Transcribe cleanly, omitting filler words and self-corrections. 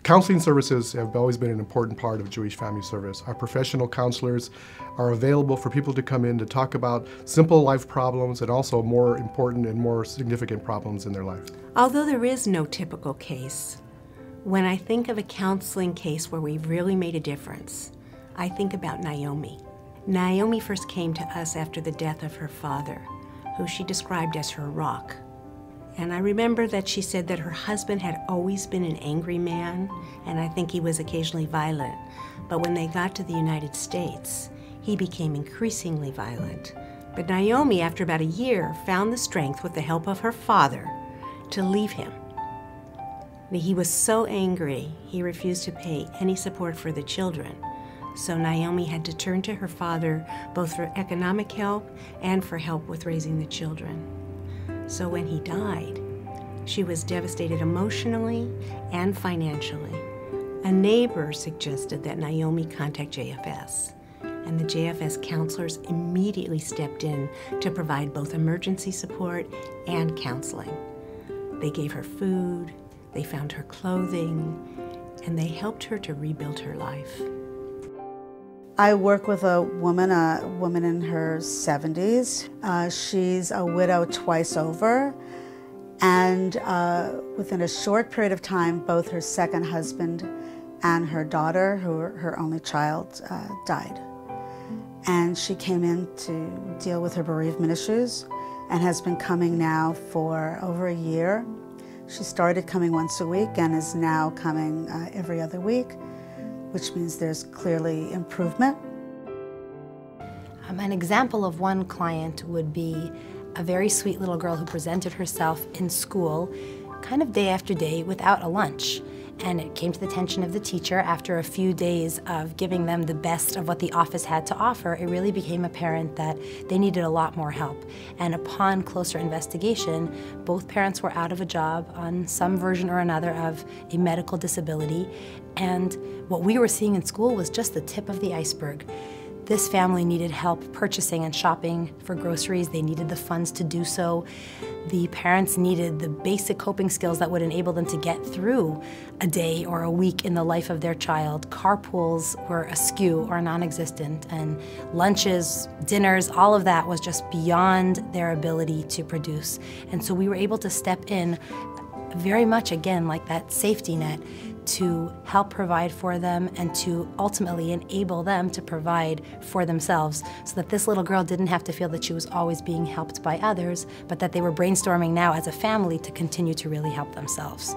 Counseling services have always been an important part of Jewish Family Service. Our professional counselors are available for people to come in to talk about simple life problems and also more important and more significant problems in their life. Although there is no typical case, when I think of a counseling case where we really made a difference, I think about Naomi. Naomi first came to us after the death of her father, who she described as her rock. And I remember that she said that her husband had always been an angry man, and I think he was occasionally violent. But when they got to the United States, he became increasingly violent. But Naomi, after about a year, found the strength, with the help of her father, to leave him. He was so angry, he refused to pay any support for the children. So Naomi had to turn to her father both for economic help and for help with raising the children. So when he died, she was devastated emotionally and financially. A neighbor suggested that Naomi contact JFS, and the JFS counselors immediately stepped in to provide both emergency support and counseling. They gave her food, they found her clothing, and they helped her to rebuild her life. I work with a woman in her 70s. She's a widow twice over, and within a short period of time, both her second husband and her daughter, her only child, died. And she came in to deal with her bereavement issues and has been coming now for over a year. She started coming once a week and is now coming every other week, which means there's clearly improvement. An example of one client would be a very sweet little girl who presented herself in school kind of day after day without a lunch. And it came to the attention of the teacher after a few days of giving them the best of what the office had to offer. It really became apparent that they needed a lot more help. And upon closer investigation, both parents were out of a job on some version or another of a medical disability. And what we were seeing in school was just the tip of the iceberg. This family needed help purchasing and shopping for groceries. They needed the funds to do so. The parents needed the basic coping skills that would enable them to get through a day or a week in the life of their child. Carpools were askew or non-existent, and lunches, dinners, all of that was just beyond their ability to produce. And so we were able to step in very much, again, like that safety net, to help provide for them and to ultimately enable them to provide for themselves, so that this little girl didn't have to feel that she was always being helped by others, but that they were brainstorming now as a family to continue to really help themselves.